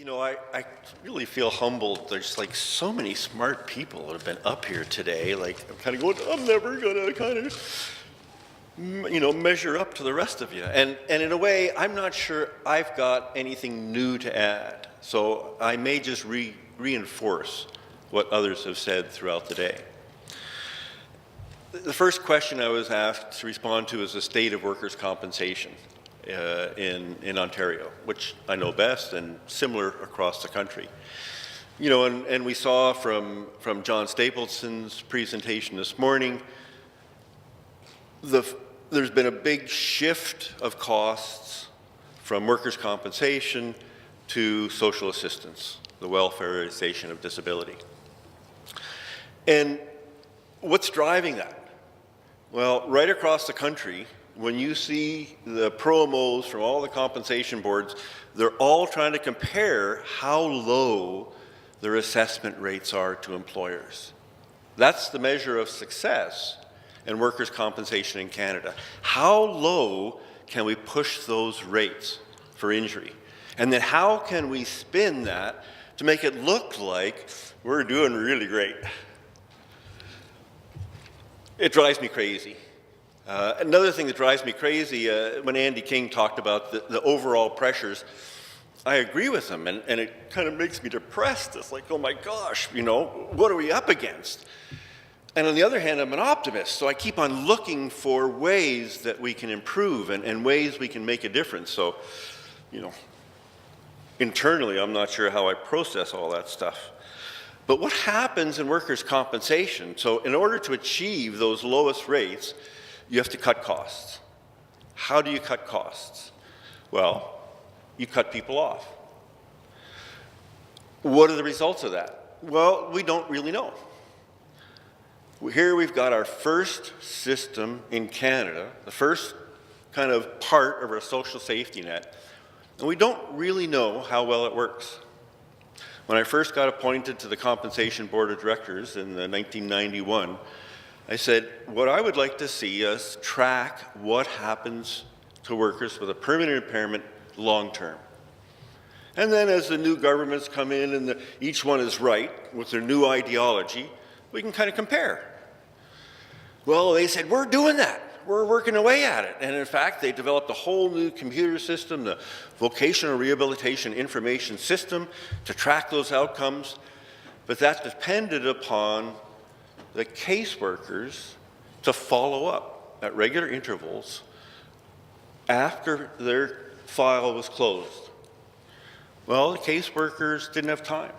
You know, I really feel humbled. There's like so many smart people that have been up here today. Like, I'm kind of going, I'm never going to kind of, measure up to the rest of you. And in a way, I'm not sure I've got anything new to add. So I may just reinforce what others have said throughout the day. The first question I was asked to respond to is the state of workers' compensation in Ontario, which I know best and similar across the country. You know, and we saw from John Stapleson's presentation this morning, there's been a big shift of costs from workers' compensation to social assistance, the welfareization of disability. And what's driving that? Well, right across the country, when you see the promos from all the compensation boards, they're all trying to compare how low their assessment rates are to employers. That's the measure of success in workers' compensation in Canada. How low can we push those rates for injury? And then how can we spin that to make it look like we're doing really great? It drives me crazy. Another thing that drives me crazy, when Andy King talked about the overall pressures, I agree with him, and it kind of makes me depressed. It's like, oh my gosh, what are we up against? And on the other hand, I'm an optimist, so I keep on looking for ways that we can improve and ways we can make a difference. So, internally, I'm not sure how I process all that stuff. But what happens in workers' compensation? So in order to achieve those lowest rates, you have to cut costs. How do you cut costs? Well, you cut people off. What are the results of that? Well, we don't really know. Here we've got our first system in Canada, the first kind of part of our social safety net, and we don't really know how well it works. When I first got appointed to the Compensation Board of Directors in 1991, I said, what I would like to see is track what happens to workers with a permanent impairment long term. And then as the new governments come in and each one is right with their new ideology, we can kind of compare. Well, they said, we're doing that. We're working away at it. And in fact, they developed a whole new computer system, the Vocational Rehabilitation Information System, to track those outcomes. But that depended upon the caseworkers to follow up at regular intervals after their file was closed. Well, the caseworkers didn't have time,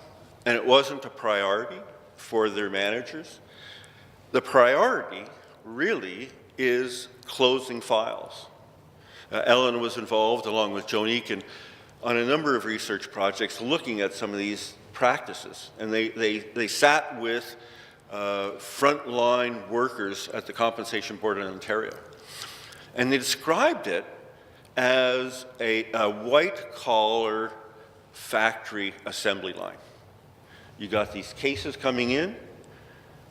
and it wasn't a priority for their managers. The priority really is closing files. Ellen was involved, along with Joan Eakin, on a number of research projects looking at some of these practices. And they sat with frontline workers at the Compensation Board in Ontario. And they described it as a white-collar factory assembly line. You got these cases coming in.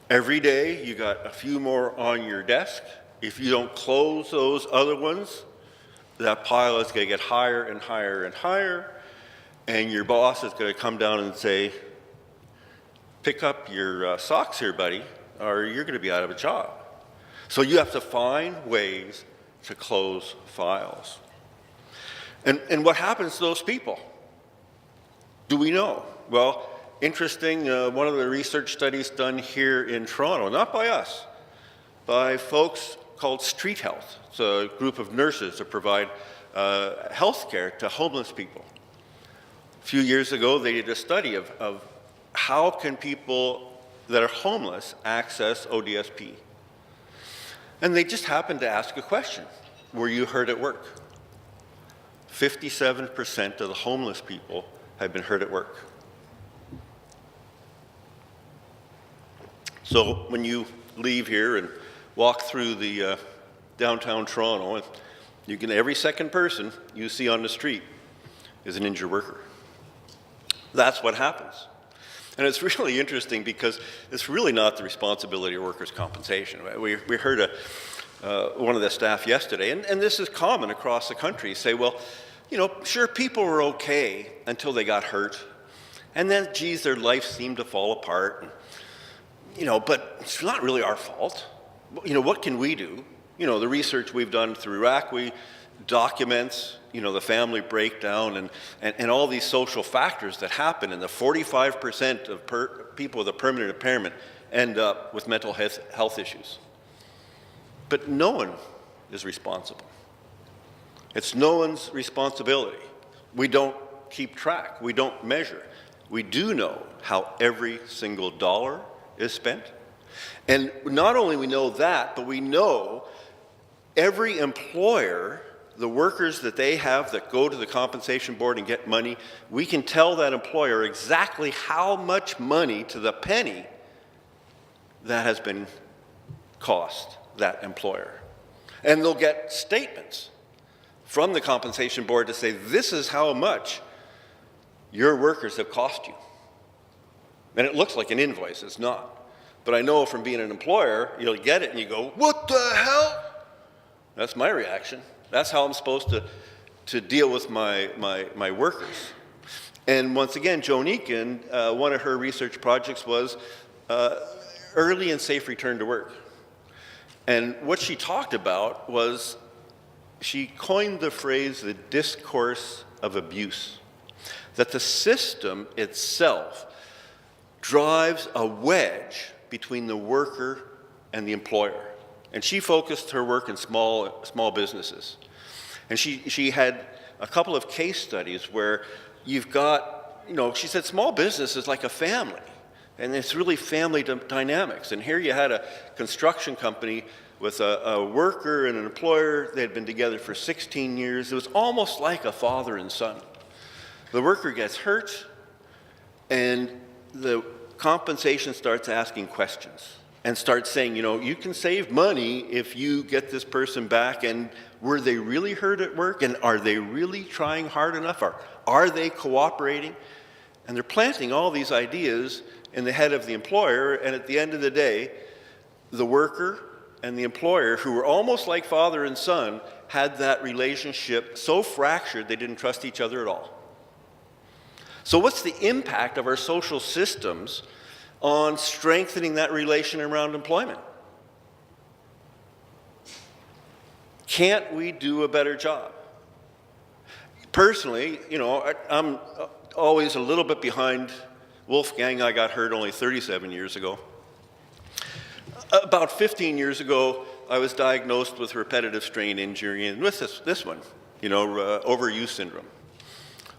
Every day, you got a few more on your desk. If you don't close those other ones, that pile is going to get higher and higher and higher, and your boss is going to come down and say, pick up your socks here, buddy, or you're going to be out of a job. So you have to find ways to close files. And what happens to those people? Do we know? Well, interesting, one of the research studies done here in Toronto, not by us, by folks called Street Health. It's a group of nurses that provide health care to homeless people. A few years ago, they did a study of how can people that are homeless access ODSP. And they just happened to ask a question. Were you hurt at work? 57% of the homeless people have been hurt at work. So when you leave here and walk through the downtown Toronto, every second person you see on the street is an injured worker. That's what happens. And it's really interesting because it's really not the responsibility of workers' compensation. We heard one of the staff yesterday, and this is common across the country, say, well, sure, people were okay until they got hurt. And then, geez, their life seemed to fall apart. But it's not really our fault. What can we do? The research we've done through RACWI documents, the family breakdown and all these social factors that happen, and the 45% of people with a permanent impairment end up with mental health issues. But no one is responsible. It's no one's responsibility. We don't keep track. We don't measure. We do know how every single dollar is spent. And not only we know that, but we know every employer, the workers that they have that go to the compensation board and get money, we can tell that employer exactly how much money to the penny that has been cost that employer. And they'll get statements from the compensation board to say, this is how much your workers have cost you. And it looks like an invoice, it's not. But I know from being an employer, you'll get it and you go, what the hell? That's my reaction. That's how I'm supposed to deal with my workers. And once again, Joan Eakin, one of her research projects was early and safe return to work. And what she talked about was, she coined the phrase, the discourse of abuse. That the system itself drives a wedge between the worker and the employer. And she focused her work in small businesses. And she had a couple of case studies where you've got, she said small business is like a family. And it's really family dynamics. And here you had a construction company with a worker and an employer. They had been together for 16 years. It was almost like a father and son. The worker gets hurt, and the compensation starts asking questions and starts saying, you can save money if you get this person back, and were they really hurt at work, and are they really trying hard enough, or are they cooperating? And they're planting all these ideas in the head of the employer, and at the end of the day, the worker and the employer, who were almost like father and son, had that relationship so fractured they didn't trust each other at all. So what's the impact of our social systems on strengthening that relation around employment? Can't we do a better job? Personally, I'm always a little bit behind Wolfgang. I got hurt only 37 years ago. About 15 years ago, I was diagnosed with repetitive strain injury, and with this one, overuse syndrome.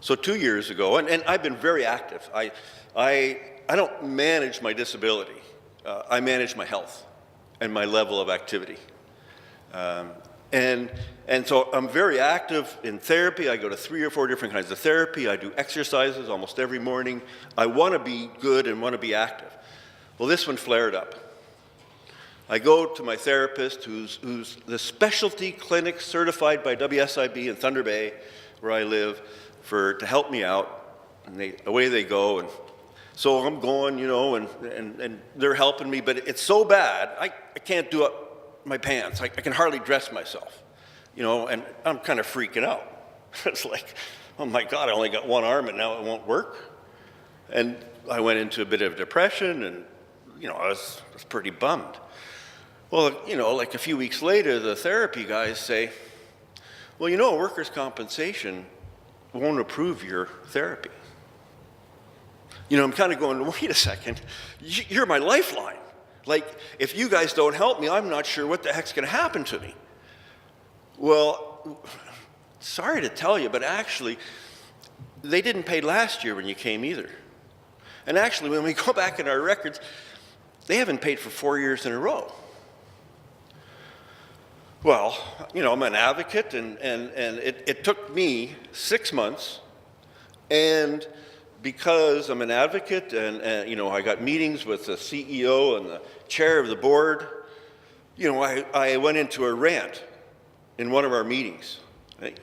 So 2 years ago, and I've been very active. I don't manage my disability. I manage my health and my level of activity. And so I'm very active in therapy. I go to 3 or 4 different kinds of therapy. I do exercises almost every morning. I want to be good and want to be active. Well, this one flared up. I go to my therapist, who's the specialty clinic certified by WSIB in Thunder Bay, where I live, to help me out, and away they go. And so I'm going, and they're helping me, but it's so bad, I can't do up my pants. I can hardly dress myself, and I'm kind of freaking out. It's like, oh my God, I only got one arm and now it won't work. And I went into a bit of depression, and I was pretty bummed. Well, like a few weeks later, the therapy guys say, well, workers' compensation won't approve your therapy. I'm kind of going, wait a second, you're my lifeline. Like, if you guys don't help me, I'm not sure what the heck's going to happen to me. Well, sorry to tell you, but actually, they didn't pay last year when you came either. And actually, when we go back in our records, they haven't paid for 4 years in a row. Well, I'm an advocate, and it took me 6 months, and because I'm an advocate, and I got meetings with the CEO and the chair of the board, I went into a rant in one of our meetings,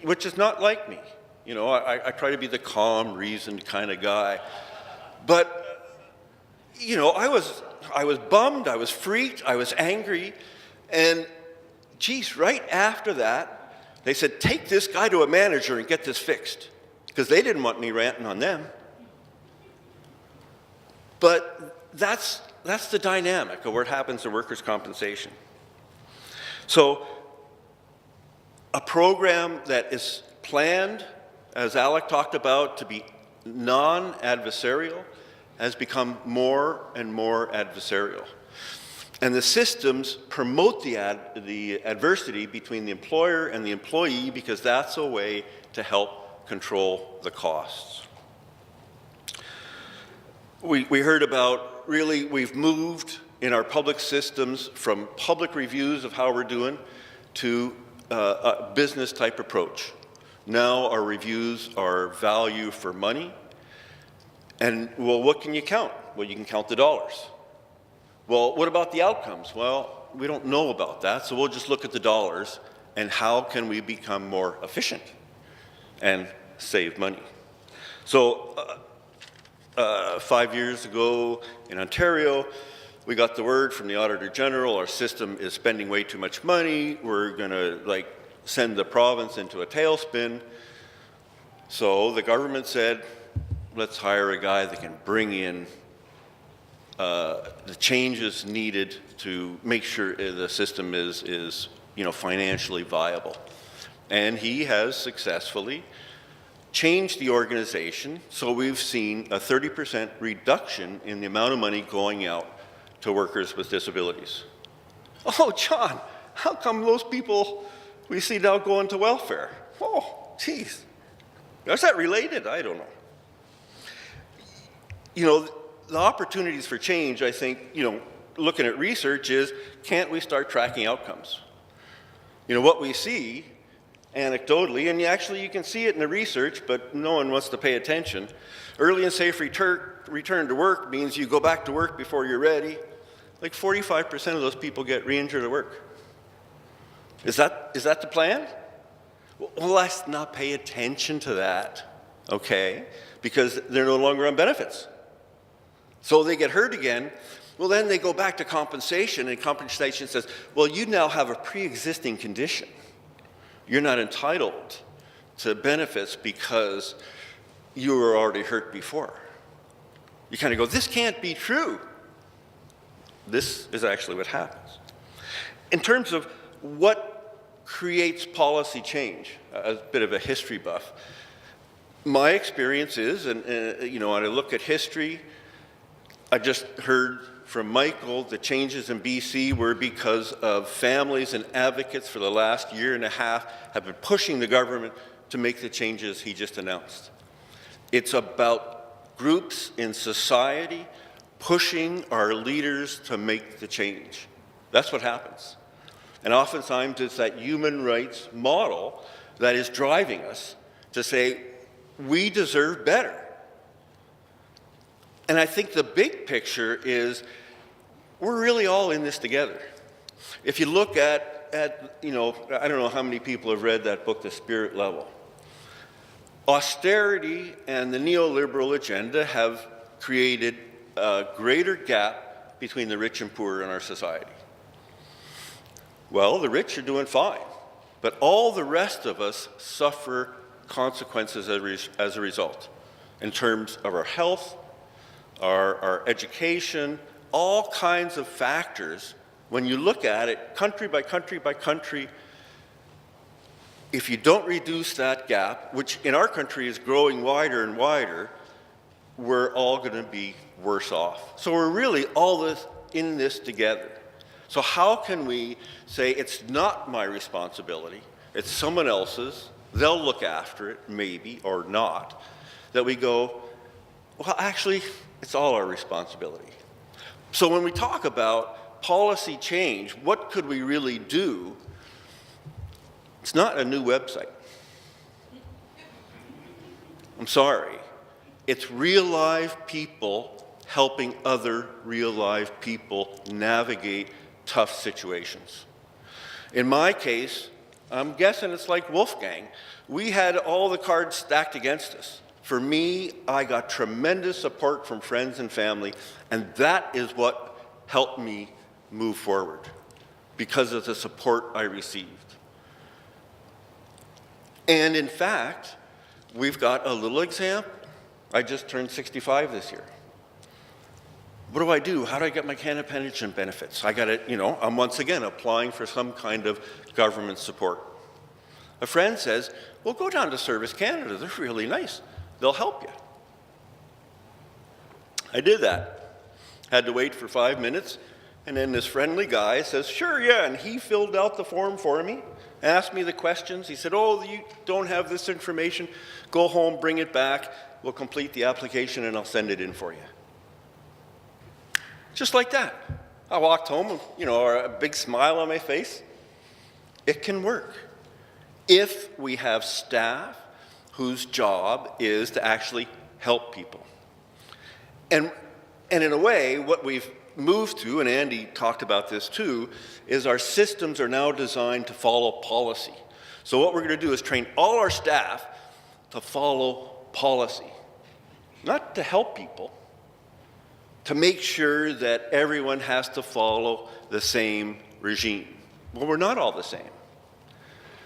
which is not like me. I try to be the calm, reasoned kind of guy, but I was bummed, I was freaked, I was angry, and geez, right after that, They said, take this guy to a manager and get this fixed, because they didn't want me ranting on them. But that's the dynamic of what happens to workers' compensation. So a program that is planned, as Alec talked about, to be non-adversarial has become more and more adversarial. And the systems promote the adversity between the employer and the employee, because that's a way to help control the costs. We heard about, really, we've moved in our public systems from public reviews of how we're doing to a business type approach. Now our reviews are value for money. And, well, what can you count? Well, you can count the dollars. Well, what about the outcomes? Well, we don't know about that, so we'll just look at the dollars and how can we become more efficient and save money. So 5 years ago in Ontario, we got the word from the Auditor General, our system is spending way too much money, we're going to send the province into a tailspin. So the government said, let's hire a guy that can bring in the changes needed to make sure the system is financially viable. And he has successfully changed the organization, so we've seen a 30% reduction in the amount of money going out to workers with disabilities. Oh, John, how come those people we see now going to welfare? Oh, geez. Is that related? I don't know. The opportunities for change, I think, looking at research is, can't we start tracking outcomes? What we see anecdotally, and you can see it in the research, but no one wants to pay attention. Early and safe return to work means you go back to work before you're ready. 45% of those people get re-injured at work. Is that the plan? Well, let's not pay attention to that, okay? Because they're no longer on benefits. So they get hurt again. Well, then they go back to compensation, and compensation says, well, you now have a pre-existing condition. You're not entitled to benefits because you were already hurt before. You kind of go, this can't be true. This is actually what happens. In terms of what creates policy change, a bit of a history buff, my experience is, and when I look at history, I just heard from Michael, the changes in BC were because of families and advocates for the last year and a half have been pushing the government to make the changes he just announced. It's about groups in society pushing our leaders to make the change. That's what happens. And oftentimes it's that human rights model that is driving us to say, we deserve better. And I think the big picture is we're really all in this together. If you look at I don't know how many people have read that book, The Spirit Level. Austerity and the neoliberal agenda have created a greater gap between the rich and poor in our society. Well, the rich are doing fine, but all the rest of us suffer consequences as a result in terms of our health, our education, all kinds of factors. When you look at it, country by country by country, if you don't reduce that gap, which in our country is growing wider and wider, we're all going to be worse off. So we're really all in this together. So how can we say it's not my responsibility, it's someone else's, they'll look after it, maybe, or not, that we go, well, actually, it's all our responsibility. So when we talk about policy change, what could we really do? It's not a new website. I'm sorry. It's real live people helping other real live people navigate tough situations. In my case, I'm guessing it's like Wolfgang. We had all the cards stacked against us. For me, I got tremendous support from friends and family, and that is what helped me move forward because of the support I received. And in fact, we've got a little example. I just turned 65 this year. What do I do? How do I get my Canada pension benefits? I got to, I'm once again applying for some kind of government support. A friend says, well, go down to Service Canada. They're really nice. They'll help you. I did that. Had to wait for 5 minutes, and then this friendly guy says, sure, yeah, and he filled out the form for me, asked me the questions. He said, oh, you don't have this information. Go home, bring it back. We'll complete the application, and I'll send it in for you. Just like that. I walked home, a big smile on my face. It can work if we have staff whose job is to actually help people. And in a way, what we've moved to, and Andy talked about this too, is our systems are now designed to follow policy. So what we're going to do is train all our staff to follow policy, not to help people, to make sure that everyone has to follow the same regime. Well, we're not all the same.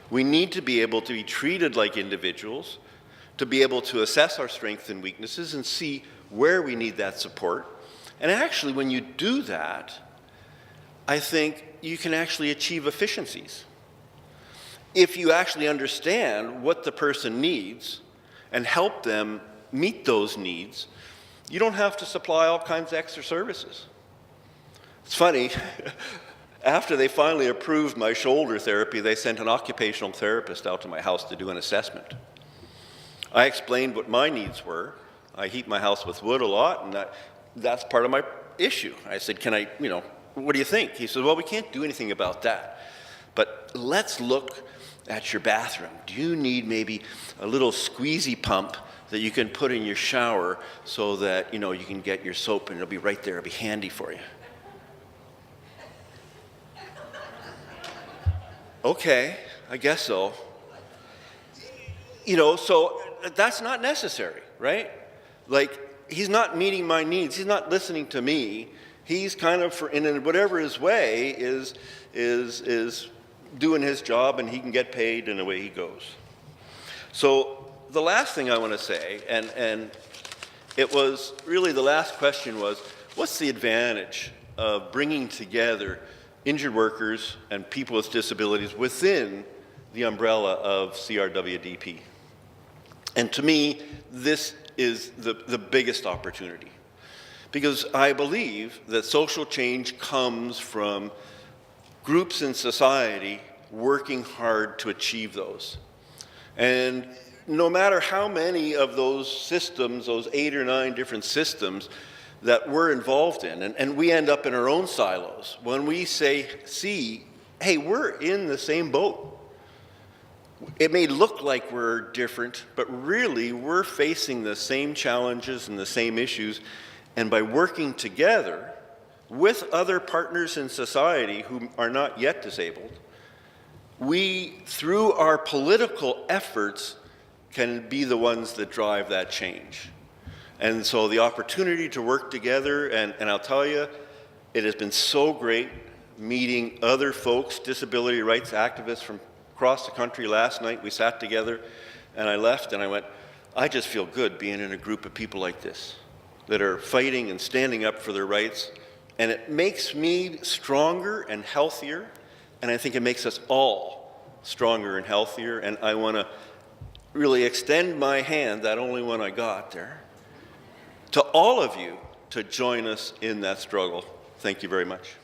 We need to be able to be treated like individuals, to be able to assess our strengths and weaknesses and see where we need that support. And actually, when you do that, I think you can actually achieve efficiencies. If you actually understand what the person needs and help them meet those needs, you don't have to supply all kinds of extra services. It's funny, after they finally approved my shoulder therapy, they sent an occupational therapist out to my house to do an assessment. I explained what my needs were. I heat my house with wood a lot, and that's part of my issue. I said, what do you think? He said, well, we can't do anything about that. But let's look at your bathroom. Do you need maybe a little squeezy pump that you can put in your shower so that, you can get your soap and it'll be right there, it'll be handy for you? Okay, I guess so. So that's not necessary, right? Like, he's not meeting my needs. He's not listening to me. He's kind of, in whatever his way, is doing his job, and he can get paid, and away he goes. So the last thing I want to say, and it was really the last question was, what's the advantage of bringing together injured workers and people with disabilities within the umbrella of CRWDP? And to me, this is the biggest opportunity, because I believe that social change comes from groups in society working hard to achieve those. And no matter how many of those systems, those 8 or 9 different systems that we're involved in, and we end up in our own silos, when we see, hey, we're in the same boat. It may look like we're different, but really we're facing the same challenges and the same issues. And by working together with other partners in society who are not yet disabled, we, through our political efforts, can be the ones that drive that change. And so the opportunity to work together, and I'll tell you, it has been so great meeting other folks, disability rights activists from across the country. Last night we sat together, and I left and I went, I just feel good being in a group of people like this that are fighting and standing up for their rights, and it makes me stronger and healthier, and I think it makes us all stronger and healthier. And I want to really extend my hand, that only one I got there, to all of you to join us in that struggle. Thank you very much.